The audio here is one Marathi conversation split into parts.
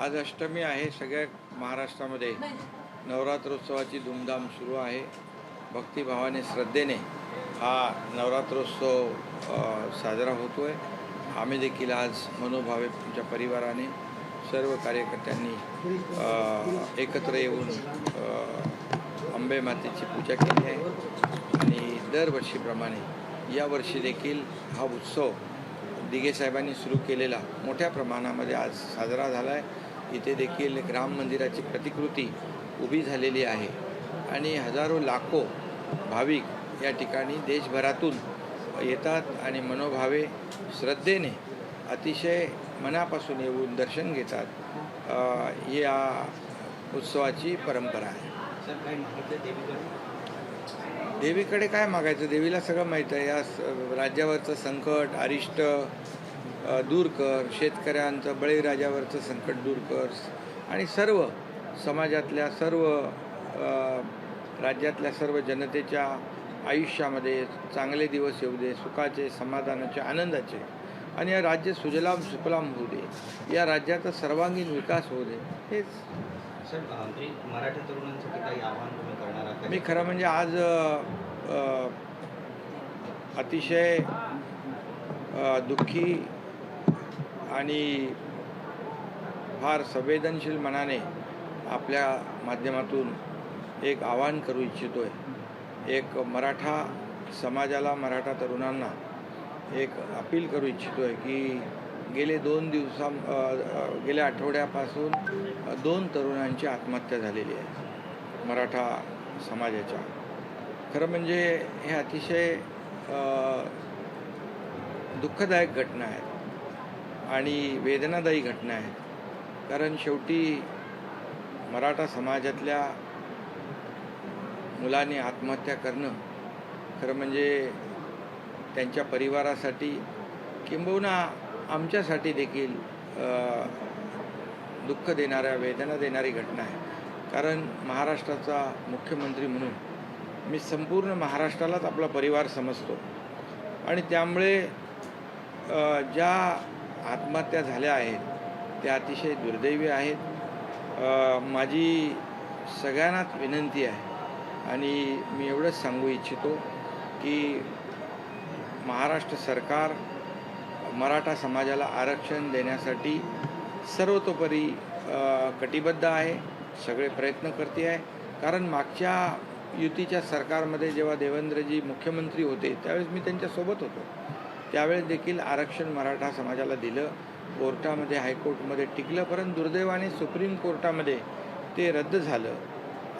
आज अष्टमी आहे. सगळ्या महाराष्ट्रामध्ये नवरात्रोत्सवाची धूमधाम सुरू आहे. भक्तिभावाने श्रद्धेने हा नवरात्रोत्सव साजरा होतो आहे. आम्ही देखील आज मनोभावे तुमच्या परिवाराने सर्व कार्यकर्त्यांनी एकत्र येऊन अंबे मातेची पूजा केली आहे आणि दरवर्षीप्रमाणे यावर्षी देखील हा उत्सव दिघे साहेबांनी सुरू केलेला मोठ्या प्रमाणामध्ये आज साजरा झाला आहे. इथे देखील राम मंदिराची प्रतिकृती उभी झालेली आहे आणि हजारो लाखो भाविक या ठिकाणी देशभरातून येतात आणि मनोभावे श्रद्धेने अतिशय मनापासून येऊन दर्शन घेतात. या उत्सवाची परंपरा आहे. देवीकडे काय मागायचं? देवीला सगळं माहीत आहे. या राज्यावरचं संकट अरिष्ट दूर कर, शेतकऱ्यांचं बळीराजावरचं संकट दूर कर आणि सर्व समाजातल्या सर्व राज्यातल्या सर्व जनतेच्या आयुष्यामध्ये चांगले दिवस येऊ दे, सुखाचे, समाधानाचे, आनंदाचे आणि या राज्य सुजलाम सुफलाम होऊ दे, या राज्याचा सर्वांगीण विकास होऊ दे. हेच सर, मराठी तरुणांसाठी काही आव्हान तुम्ही करणार आहात? मी खरं म्हणजे आज अतिशय दुःखी आणि फार संवेदनशील मनाने आपल्या माध्यमातून एक आवाहन करू इच्छितो आहे. एक मराठा समाजाला, मराठा तरुणांना एक अपील करू इच्छितो आहे की गेल्या आठवड्यापासून 2 तरुणांची आत्महत्या झालेली आहे मराठा समाजाच्या. खरं म्हणजे हे अतिशय दुःखदायक घटना आहेत आणि वेदनादायी घटना आहेत. कारण शेवटी मराठा समाजातल्या मुलांनी आत्महत्या करणं खरं म्हणजे त्यांच्या परिवारासाठी किंबहुना आमच्यासाठी देखील दुःख देणाऱ्या, वेदना देणारी घटना आहे. कारण महाराष्ट्राचा मुख्यमंत्री म्हणून मी संपूर्ण महाराष्ट्रालाच आपला परिवार समजतो आणि त्यामुळे ज्या आत्महत्या झाल्या आहेत त्या अतिशय दुर्दैवी आहेत. माझी सगळ्यांनाच विनंती आहे आणि मी एवढंच सांगू इच्छितो की महाराष्ट्र सरकार मराठा समाजाला आरक्षण देण्यासाठी सर्वतोपरी कटिबद्ध आहे, सगळे प्रयत्न करते आहे. कारण मागच्या युतीच्या सरकारमध्ये जेव्हा देवेंद्रजी मुख्यमंत्री होते त्यावेळेस मी त्यांच्यासोबत होतो. त्यावेळेस देखील आरक्षण मराठा समाजाला दिलं. कोर्टामध्ये, हायकोर्टमध्ये टिकलं, परंतु दुर्दैवाने सुप्रीम कोर्टामध्ये ते रद्द झालं.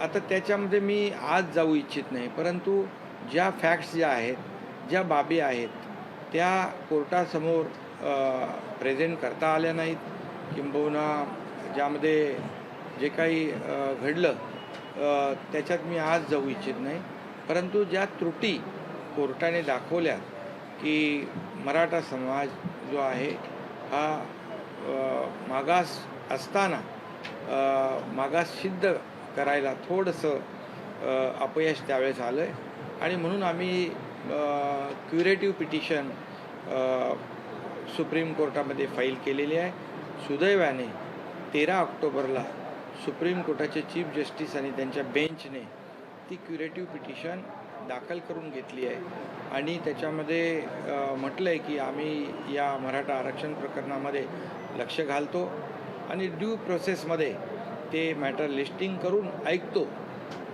आता त्याच्यामध्ये मी आज जाऊ इच्छित नाही, परंतु ज्या फॅक्ट्स ज्या आहेत, ज्या बाबी आहेत त्या कोर्टासमोर प्रेझेंट करता आल्या नाहीत, किंबहुना ज्यामध्ये जे काही घडलं त्याच्यात मी आज जाऊ इच्छित नाही. परंतु ज्या त्रुटी कोर्टाने दाखवल्या की मराठा समाज जो आहे हा मागास असताना मागास सिद्ध करायला थोडंसं अपयश त्यावेळेस आलं आहे आणि म्हणून आम्ही क्युरेटिव्ह पिटिशन सुप्रीम कोर्टामध्ये फाईल केलेली आहे. सुदैवाने 13 ऑक्टोबरला सुप्रीम कोर्टाचे चीफ जस्टिस आणि त्यांच्या बेंचने ती क्युरेटिव्ह पिटिशन दाखल करून घेतली आहे आणि त्याच्यामध्ये म्हटलं आहे की आम्ही या मराठा आरक्षण प्रकरणामध्ये लक्ष घालतो आणि ड्यू प्रोसेसमध्ये ते मॅटर लिस्टिंग करून ऐकतो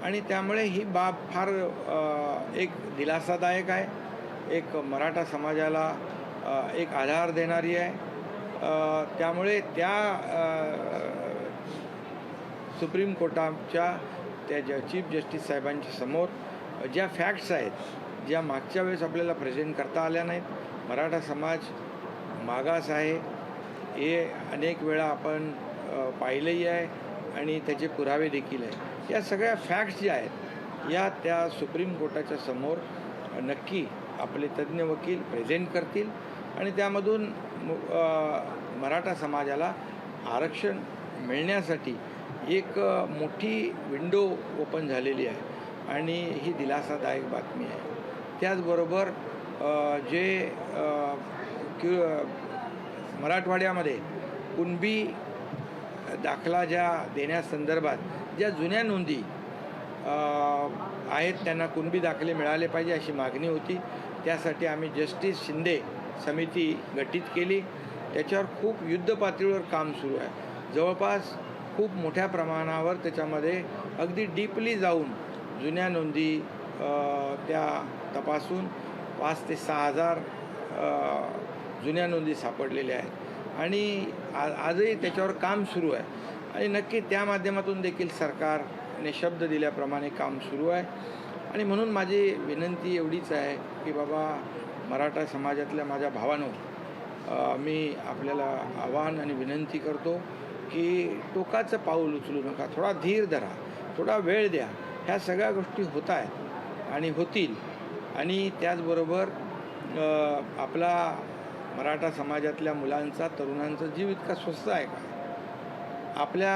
आणि त्यामुळे ही बाब फार एक दिलासादायक आहे, एक मराठा समाजाला एक आधार देणारी आहे. त्यामुळे त्या सुप्रीम कोर्टाच्या त्या चीफ जस्टिस साहेबांच्या समोर ज्या फॅक्ट्स आहेत, ज्या मागच्या वेळेस आपल्याला प्रेझेंट करता आल्या नाहीत, मराठा समाज मागास आहे हे अनेक वेळा आपण पाहिलंही आहे आणि त्याचे पुरावे देखील आहे. या सगळ्या फॅक्ट्स ज्या आहेत या त्या सुप्रीम कोर्टाच्या समोर नक्की आपले तज्ज्ञ वकील प्रेझेंट करतील आणि त्यामधून मराठा समाजाला आरक्षण मिळण्यासाठी एक मोठी विंडो ओपन झालेली आहे आणि ही दिलासादायक बातमी आहे. त्याचबरोबर जे मराठवाड्यामध्ये कुणबी दाखला ज्या देण्यासंदर्भात ज्या जुन्या नोंदी आहेत त्यांना कुणबी दाखले मिळाले पाहिजे अशी मागणी होती. त्यासाठी आम्ही जस्टिस शिंदे समिती गठीत केली. त्याच्यावर खूप युद्धपातळीवर काम सुरू आहे. जवळपास खूप मोठ्या प्रमाणावर त्याच्यामध्ये अगदी डीपली जाऊन जुन्या नोंदी त्या तपासून 5,000 ते 6,000 जुन्या नोंदी सापडलेल्या आहेत आणि आजही त्याच्यावर काम सुरू आहे आणि नक्की त्या माध्यमातून देखील सरकारने शब्द दिल्याप्रमाणे काम सुरू आहे. आणि म्हणून माझी विनंती एवढीच आहे की बाबा मराठा समाजातल्या माझ्या भावांनो, मी आपल्याला आवाहन आणि विनंती करतो की टोकाचं पाऊल उचलू नका. थोडा धीर धरा, थोडा वेळ द्या. ह्या सगळ्या गोष्टी होत आहेत आणि होतील. आणि त्याचबरोबर आपला मराठा समाजातल्या मुलांचा, तरुणांचा जीव इतका स्वस्त आहे का? आपल्या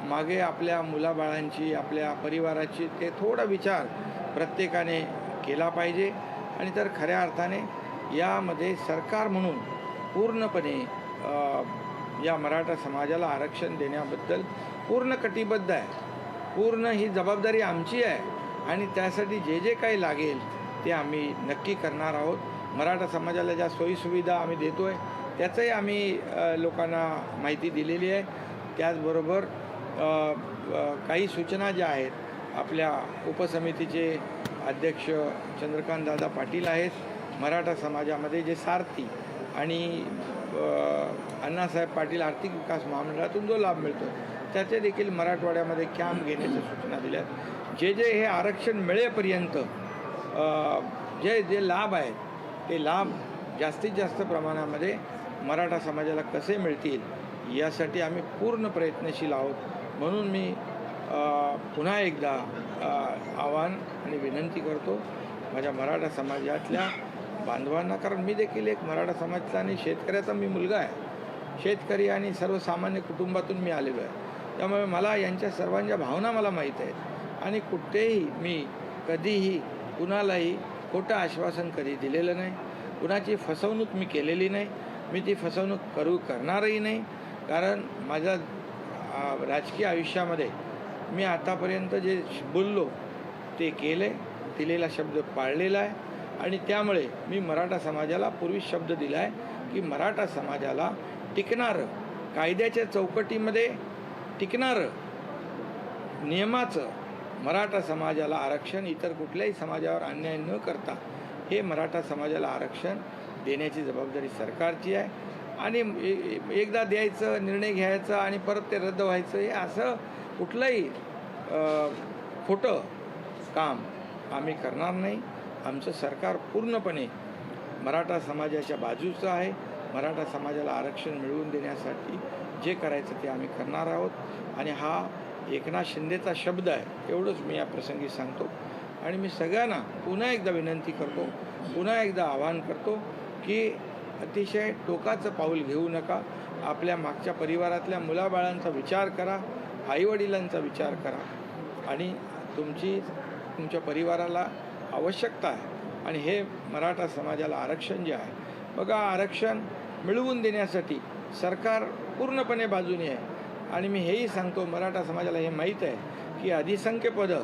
मागे आपल्या मुलाबाळांची, आपल्या परिवाराची ते थोडा विचार प्रत्येकाने केला पाहिजे. आणि तर खऱ्या अर्थाने यामध्ये सरकार म्हणून पूर्णपणे या मराठा समाजाला आरक्षण देण्याबद्दल पूर्ण कटिबद्ध आहे. पूर्ण ही जबाबदारी आमची आहे आणि त्यासाठी जे जे काही लागेल ते आम्ही नक्की करणार आहोत. मराठा समाजाला ज्या सोयीसुविधा आम्ही देतो आहे त्याचंही आम्ही लोकांना माहिती दिलेली आहे. त्याचबरोबर काही सूचना ज्या आहेत, आपल्या उपसमितीचे अध्यक्ष चंद्रकांत दादा पाटील आहेत. मराठा समाजामध्ये जे सारथी आणि अण्णासाहेब पाटील आर्थिक विकास महामंडळातून जो लाभ मिळतो त्याचे देखील मराठवाड्यामध्ये कॅम्प घेण्याच्या सूचना दिल्या आहेत. जे जे हे आरक्षण मिळेपर्यंत जे जे लाभ आहेत ते लाभ जास्तीत जास्त प्रमाणामध्ये मराठा समाजाला कसे मिळतील यासाठी आम्ही पूर्ण प्रयत्नशील आहोत. म्हणून मी पुन्हा एकदा आवाहन आणि विनंती करतो माझ्या मराठा समाजातल्या बांधवांना, कारण मी देखील एक मराठा समाजाचा आणि शेतकऱ्याचा मी मुलगा आहे. शेतकरी आणि सर्वसामान्य कुटुंबातून मी आलेलो आहे. त्यामुळे मला यांच्या सर्वांच्या भावना मला माहीत आहेत आणि कुठेही मी कधीही कुणालाही खोटं आश्वासन कधी दिलेलं नाही. कुणाची फसवणूक मी केलेली नाही. मी ती फसवणूक करणारही नाही. कारण माझ्या राजकीय आयुष्यामध्ये मी आतापर्यंत जे बोललो ते केले, दिलेला शब्द पाळलेला आहे. आणि त्यामुळे मी मराठा समाजाला पूर्वी शब्द दिला आहे की मराठा समाजाला टिकणारं, कायद्याच्या चौकटीमध्ये टिकणारं, नियमाचं मराठा समाजाला आरक्षण इतर कुठल्याही समाजावर अन्याय न करता हे मराठा समाजाला आरक्षण देण्याची जबाबदारी सरकारची आहे. आणि एकदा द्यायचं, निर्णय घ्यायचा आणि परत ते रद्द व्हायचं, हे असं कुठलंही खोटं काम आम्ही करणार नाही. आमचं सरकार पूर्णपणे मराठा समाजाच्या बाजूचं आहे. मराठा समाजाला आरक्षण मिळवून देण्यासाठी जे करायचं ते आम्ही करणार आहोत. आणि हा एकनाथ शिंदेचा शब्द आहे एवढंच मी या प्रसंगी सांगतो. आणि मी सगळ्यांना पुन्हा एकदा विनंती करतो, पुन्हा एकदा आवाहन करतो की अतिशय टोकाचं पाऊल घेऊ नका. आपल्या मागच्या परिवारातल्या मुलाबाळांचा विचार करा, आईवडिलांचा विचार करा. आणि तुमच्या परिवाराला आवश्यकता आहे आणि हे मराठा समाजाला आरक्षण जे आहे, बघा आरक्षण मिळवून देण्यासाठी सरकार पूर्णपणे बाजूने आहे. आणि मी हेही सांगतो मराठा समाजाला हे माहीत आहे की अधिसंख्य पदं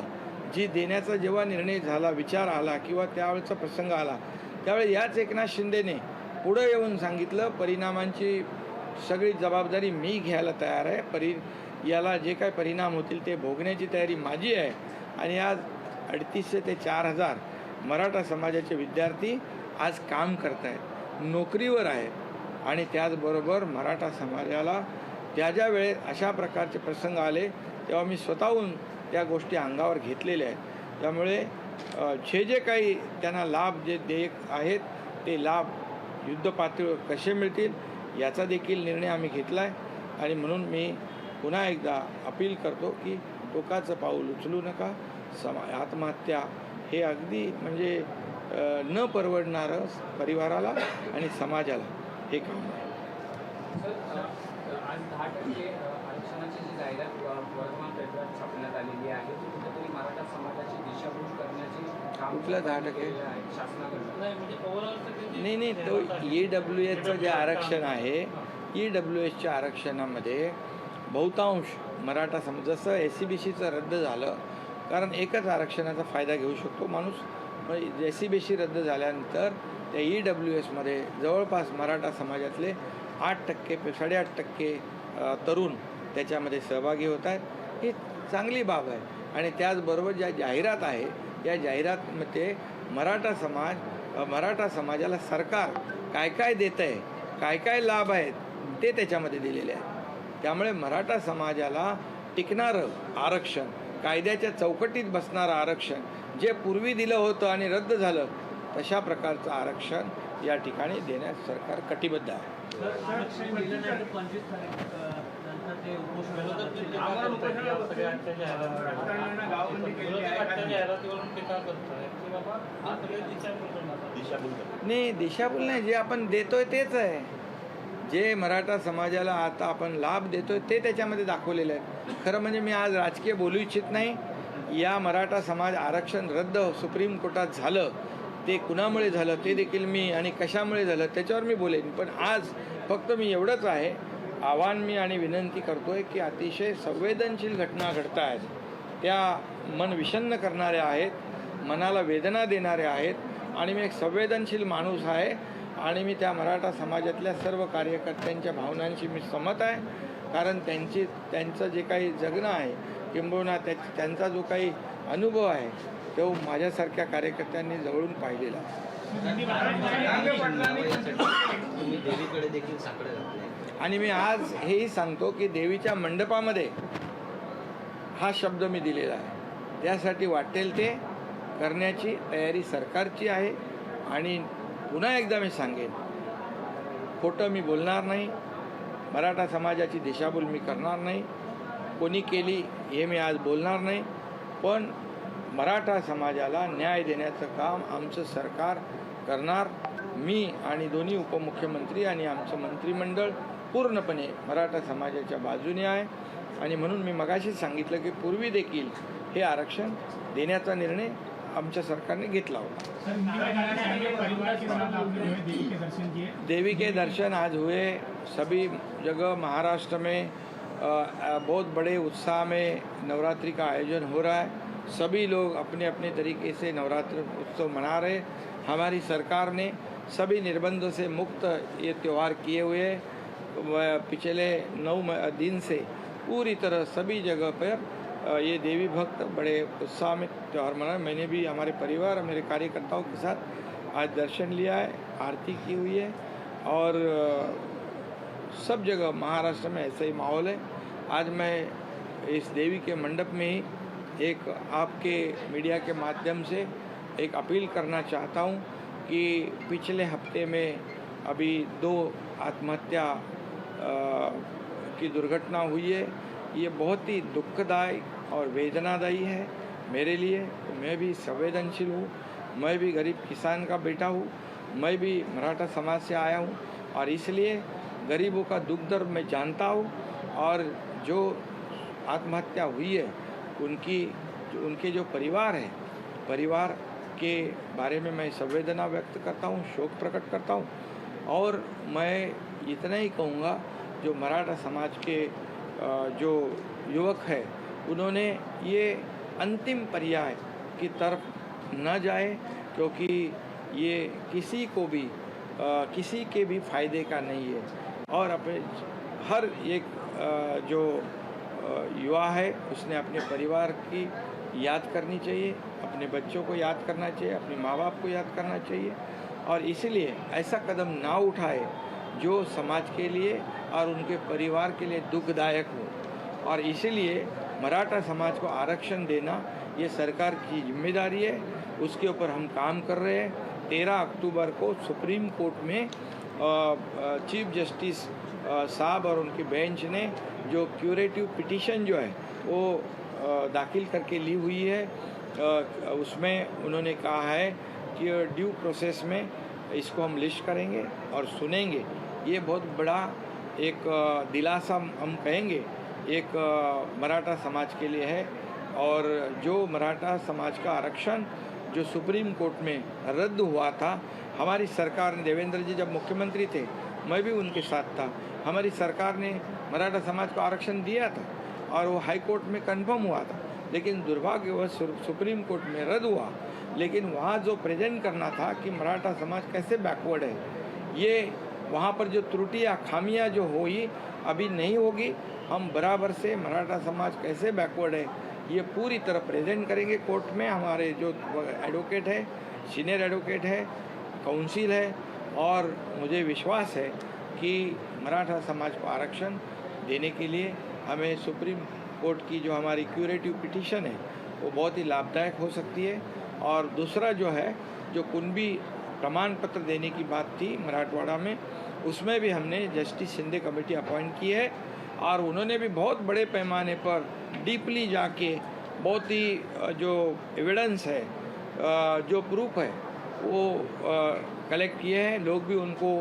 जी देण्याचा जेव्हा निर्णय झाला, विचार आला किंवा त्यावेळेचा प्रसंग आला, त्यावेळी याच एकनाथ शिंदेने पुढं येऊन सांगितलं परिणामांची सगळी जबाबदारी मी घ्यायला तयार आहे. याला जे काय परिणाम होतील ते भोगण्याची तयारी माझी आहे. आणि आज 350 ते 4,000 मराठा समाजाचे विद्यार्थी आज काम करत आहेत, नोकरीवर आहेत. आणि त्याचबरोबर मराठा समाजाला ज्या वेळेस अशा प्रकारचे प्रसंग आले तेव्हा मी स्वतःहून त्या गोष्टी अंगावर घेतलेल्या आहेत. त्यामुळे जे काही त्यांना लाभ जे देयक आहेत ते लाभ युद्धपातळीवर कसे मिळतील याचा देखील निर्णय आम्ही घेतला आहे. आणि म्हणून मी पुन्हा एकदा अपील करतो की टोकाचं पाऊल उचलू नका. आत्महत्या हे अगदी म्हणजे न परवडणारं परिवाराला आणि समाजाला हे काम आहे. आज 10% आरक्षणाची जी जाहिरात वर्तमानपत्रात छापण्यात आलेली आहे ती कुठेतरी मराठा समाजाची दिशाभूल करण्याची काम कुठलं 10%? शासनाकडून नाही तो EWSचं जे आरक्षण आहे, EWSच्या आरक्षणामध्ये बहुतांश मराठा जसं SC-BCचं रद्द झालं, कारण एकच आरक्षणाचा फायदा घेऊ शकतो माणूस. SC-BC रद्द झाल्यानंतर त्या EWSमध्ये जवळपास मराठा समाजातले 8% 8.5% तरुण त्याच्यामध्ये सहभागी होत आहेत. ही चांगली बाब आहे. आणि त्याचबरोबर ज्या जाहिरात आहे, या जाहिरातमध्ये मराठा समाजाला सरकार काय काय देतं आहे, काय काय लाभ आहेत ते त्याच्यामध्ये दिलेले आहेत. त्यामुळे मराठा समाजाला टिकणारं आरक्षण, कायद्याच्या चौकटीत बसणारं आरक्षण, जे पूर्वी दिलं होतं आणि रद्द झालं, तशा प्रकारचं आरक्षण या ठिकाणी देण्यास सरकार कटिबद्ध आहे. नाही, दिशाभूल नाही. जे आपण देतोय तेच आहे. जे मराठा समाजाला आता आपण लाभ देतोय ते त्याच्यामध्ये दाखवलेलं आहे. खरं म्हणजे मी आज राजकीय बोलू इच्छित नाही. या मराठा समाज आरक्षण रद्द सुप्रीम कोर्टात झालं, ते कुणामुळे झालं ते देखील मी, आणि कशामुळे झालं त्याच्यावर मी बोलेन. पण आज फक्त मी एवढंच आहे, आव्हान मी आणि विनंती करतोय की अतिशय संवेदनशील घटना घडत आहेत. त्या मन विषण्ण करणाऱ्या आहेत, मनाला वेदना देणाऱ्या आहेत. आणि मी एक संवेदनशील माणूस आहे आणि मी त्या मराठा समाजातल्या सर्व कार्यकर्त्यांच्या भावनांशी मी सहमत आहे. कारण त्यांचं जे काही जगणं आहे, किंबहुना त्यांचा जो काही अनुभव आहे, तो माझ्यासारख्या कार्यकर्त्यांनी जवळून पाहिलेला आहे. तुम्ही देवीकडे देखील साकडं घातलंय. आणि मी आज हेही सांगतो की देवीच्या मंडपामध्ये हा शब्द मी दिलेला आहे. त्यासाठी वाटेल ते करण्याची तयारी सरकारची आहे. आणि पुन्हा एकदा मी सांगेन, खोटं मी बोलणार नाही, मराठा समाजाची दिशाभूल मी करणार नाही, कोणी केली हे मी आज बोलणार नाही. पण मराठा समाजाला न्याय देण्याचं काम आमचं सरकार करणार. मी आणि दोन्ही उपमुख्यमंत्री आणि आमचं मंत्रिमंडळ पूर्णपणे मराठा समाजाच्या बाजूने आहे. आणि म्हणून मी मगाशीच सांगितलं की पूर्वी देखील हे आरक्षण देण्याचा निर्णय आमच्या सरकारने घेतला होता. देवी के दर्शन आज हुए सभी जगह महाराष्ट्र में। बहुत बड़े उत्साह में नवरात्रि का आयोजन हो रहा है। सभी लोग अपने अपने तरीके से नवरात्र उत्सव मना रहे। हमारी सरकार ने सभी निर्बंधों से मुक्त ये त्यौहार किए हुए हैं। पिछले 9 दिन से पूरी तरह सभी जगह पर ये देवी भक्त बड़े उत्साह में त्यौहार मना। मैंने भी हमारे परिवार और मेरे कार्यकर्ताओं के साथ आज दर्शन लिया है, आरती की हुई है और सब जगह महाराष्ट्र में ऐसा ही माहौल है। आज मैं इस देवी के मंडप में ही एक आपके मीडिया के माध्यम से एक अपील करना चाहता हूँ कि पिछले हफ्ते में अभी 2 आत्महत्या की दुर्घटना हुई है। ये बहुत ही दुखदायी और वेदनादायी है मेरे लिए। तो मैं भी संवेदनशील हूँ, मैं भी गरीब किसान का बेटा हूँ, मैं भी मराठा समाज से आया हूँ और इसलिए गरीबों का दुख दर्द मैं जानता हूँ। और जो आत्महत्या हुई है उनके जो परिवार है, परिवार के बारे में मैं संवेदना व्यक्त करता हूँ, शोक प्रकट करता हूँ। और मैं इतना ही कहूँगा, जो मराठा समाज के जो युवक है उन्होंने ये अंतिम पर्याय की तरफ न जाए, क्योंकि ये किसी को भी किसी के भी फायदे का नहीं है। और अपने हर एक जो युवा है उसने अपने परिवार की याद करनी चाहिए, अपने बच्चों को याद करना चाहिए, अपने माँ बाप को याद करना चाहिए। और इसलिए ऐसा कदम ना उठाए जो समाज के लिए और उनके परिवार के लिए दुखदायक हो। और इसीलिए मराठा समाज को आरक्षण देना ये सरकार की जिम्मेदारी है, उसके ऊपर हम काम कर रहे हैं। 13 अक्टूबर को सुप्रीम कोर्ट में चीफ जस्टिस साहब और उनकी बेंच ने जो क्यूरेटिव पिटीशन जो है वो दाखिल करके ली हुई है, उसमें उन्होंने कहा है कि ड्यू प्रोसेस में इसको हम लिस्ट करेंगे और सुनेंगे। ये बहुत बड़ा एक दिलासा हम कहेंगे एक मराठा समाज के लिए है। और जो मराठा समाज का आरक्षण जो सुप्रीम कोर्ट में रद्द हुआ था, हमारी सरकार ने, देवेंद्र जी जब मुख्यमंत्री थे मैं भी उनके साथ था, हमारी सरकार ने मराठा समाज को आरक्षण दिया था और वो हाई कोर्ट में कंफर्म हुआ था, लेकिन दुर्भाग्यवश सुप्रीम कोर्ट में रद्द हुआ। लेकिन वहाँ जो प्रेजेंट करना था कि मराठा समाज कैसे बैकवर्ड है, ये वहाँ पर जो त्रुटियाँ खामियाँ जो हुई अभी नहीं होगी। हम बराबर से मराठा समाज कैसे बैकवर्ड है ये पूरी तरह प्रेजेंट करेंगे कोर्ट में। हमारे जो एडवोकेट है, सीनियर एडवोकेट है, काउंसिल है, और मुझे विश्वास है कि मराठा समाज को आरक्षण देने के लिए हमें सुप्रीम कोर्ट की जो हमारी क्यूरेटिव पिटीशन है वो बहुत ही लाभदायक हो सकती है। और दूसरा जो है, जो कुणबी प्रमाण पत्र देने की बात थी मराठवाड़ा में, उसमें भी हमने जस्टिस शिंदे कमेटी अपॉइंट की है और उन्होंने भी बहुत बड़े पैमाने पर डीपली जाके बहुत ही जो एविडेंस है, जो प्रूफ है वो कलेक्ट किए हैं। लोग भी उनको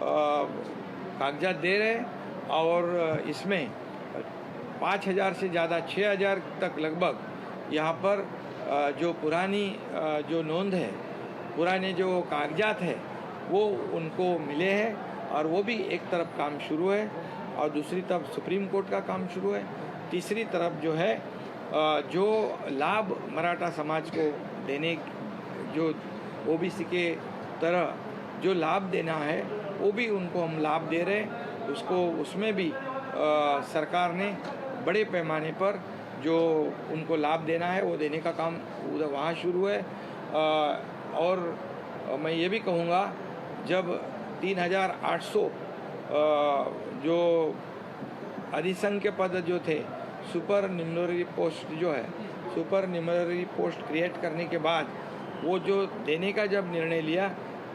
कागजात दे रहे हैं और इसमें 5,000 से ज़्यादा 6,000 तक लगभग यहाँ पर जो पुरानी जो नोंद है, पुराने जो कागजात है वो उनको मिले हैं और वो भी एक तरफ काम शुरू है और दूसरी तरफ सुप्रीम कोर्ट का काम शुरू है। तीसरी तरफ जो है जो लाभ मराठा समाज को देने, जो ओबीसी के तरह जो लाभ देना है वो भी उनको हम लाभ दे रहे हैं। उसमें भी सरकार ने बड़े पैमाने पर जो उनको लाभ देना है वो देने का काम वहाँ शुरू है। और मैं ये भी कहूँगा, जब 3,800 जो अधिसंख्य पद जो थे, सुपर न्यूमररी पोस्ट जो है, सुपर न्यूमररी पोस्ट क्रिएट करने के बाद वो जो देने का जब निर्णय लिया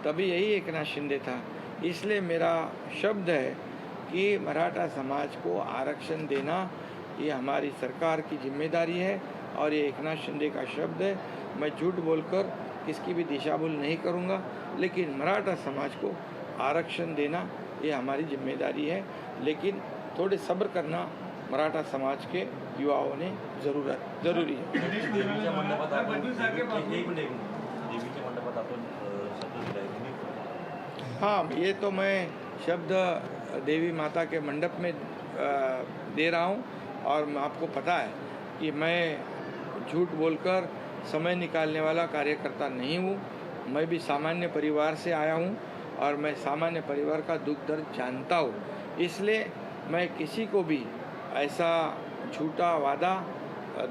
तभी यही एकनाथ शिंदे था। इसलिए मेरा शब्द है कि मराठा समाज को आरक्षण देना ये हमारी सरकार की जिम्मेदारी है और ये एकनाथ शिंदे का शब्द है। मैं झूठ बोलकर किसकी भी दिशा भूल नहीं करूँगा, लेकिन मराठा समाज को आरक्षण देना ये हमारी जिम्मेदारी है। लेकिन थोड़े सब्र करना मराठा समाज के युवाओं ने ज़रूरी है। देवीच्या मंडपात आपण शब्द दिलाय की नाही? हाँ, ये तो मैं शब्द देवी माता के मंडप में दे रहा हूँ और आपको पता है कि मैं झूठ बोलकर समय निकालने वाला कार्यकर्ता नहीं हूँ। मैं भी सामान्य परिवार से आया हूँ और मैं सामान्य परिवार का दुख दर्द जानता हूँ। इसलिए मैं किसी को भी ऐसा झूठा वादा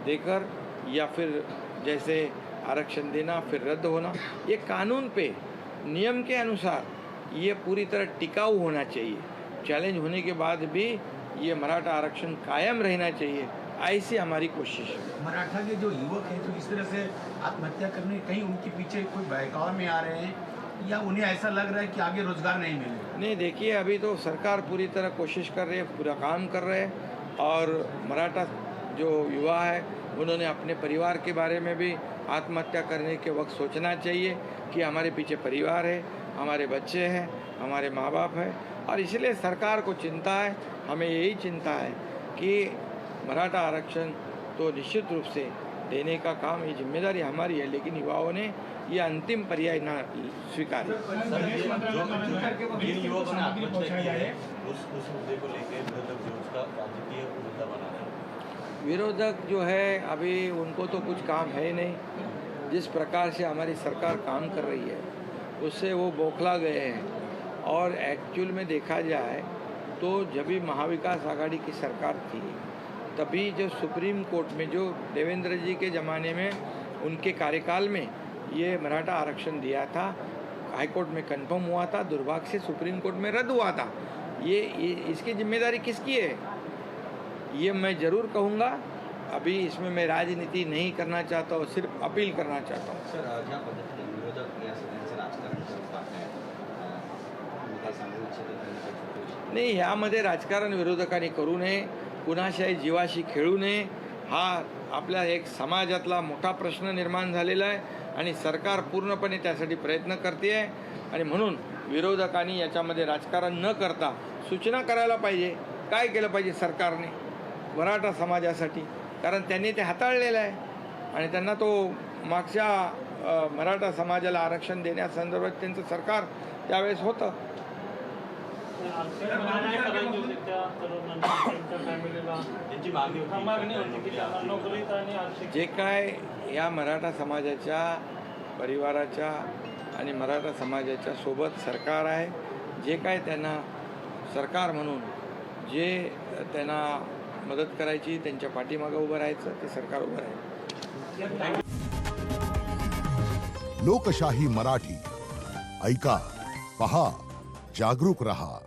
देकर या फिर जैसे आरक्षण देना फिर रद्द होना, ये कानून पे नियम के अनुसार ये पूरी तरह टिकाऊ होना चाहिए। चैलेंज होने के बाद भी ये मराठा आरक्षण कायम रहना चाहिए, ऐसी हमारी कोशिश है। मराठा के जो युवक हैं जो इस तरह से आत्महत्या करने, कहीं उनके पीछे कोई बहकावा में आ रहे हैं या उन्हें ऐसा लग रहा है कि आगे रोजगार नहीं मिलेगा? नहीं, देखिए, अभी तो सरकार पूरी तरह कोशिश कर रही है, पूरा काम कर रहे हैं और मराठा जो युवा है उन्होंने अपने परिवार के बारे में भी आत्महत्या करने के वक्त सोचना चाहिए कि हमारे पीछे परिवार है, हमारे बच्चे हैं, हमारे माँ बाप हैं। और इसलिए सरकार को चिंता है, हमें यही चिंता है कि मराठा आरक्षण तो निश्चित रूप से देने का काम, ये जिम्मेदारी हमारी है, लेकिन युवाओं ने ये अंतिम पर्याय ना स्वीकार। जिन युवकों ने आत्महत्या की है उस मुद्दे को लेकर विरोधक जो उसका राजकीय मुद्दा बना रहे हैं। विरोधक जो है अभी उनको तो कुछ काम है ही नहीं। जिस प्रकार से हमारी सरकार काम कर रही है उससे वो बौखला गए हैं। और एक्चुअल में देखा जाए तो जब भी महाविकास आघाड़ी की सरकार थी तभी जो सुप्रीम कोर्ट में जो देवेंद्र जी के ज़माने में उनके कार्यकाल में ये मराठा आरक्षण दिया था, हाई कोर्ट में कंफर्म हुआ था, दुर्भाग्य से सुप्रीम कोर्ट में रद्द हुआ था। ये इसकी जिम्मेदारी किसकी है ये मैं ज़रूर कहूँगा। अभी इसमें मैं राजनीति नहीं करना चाहता हूँ, सिर्फ अपील करना चाहता हूँ। सर, ज्या पद्धतीने विरोधक या सगळ्यांचं राजकारण करतात आहे, मी काय सांगू इच्छितो त्यांनी काही छोटे विषय नाही, ह्यामध्ये राजकारण विरोधकांनी करू नये, कुणाशाही जीवाशी खेळू नये। हा आपल्या एक समाजातला मोठा प्रश्न निर्माण झालेला आहे आणि सरकार पूर्णपणे त्यासाठी प्रयत्न करते आहे आणि म्हणून विरोधकांनी याच्यामध्ये राजकारण न करता सूचना करायला पाहिजे। काय केलं पाहिजे सरकारने मराठा समाजासाठी, कारण त्यांनी ते हाताळलेलं आहे आणि त्यांना तो मागच्या मराठा समाजाला आरक्षण देण्यासंदर्भात त्यांचं सरकार त्यावेळेस होतं। त्यांची मागणी होती जे काय या मराठा समाजाच्या परिवाराच्या आणि मराठा समाजाच्या सोबत सरकार आहे, जे काय त्यांना सरकार म्हणून जे त्यांना मदत करायची, त्यांच्या पाठीमागं उभं राहायचं, ते सरकार उभं राहील. लोकशाही मराठी ऐका, पहा, जागरूक रहा.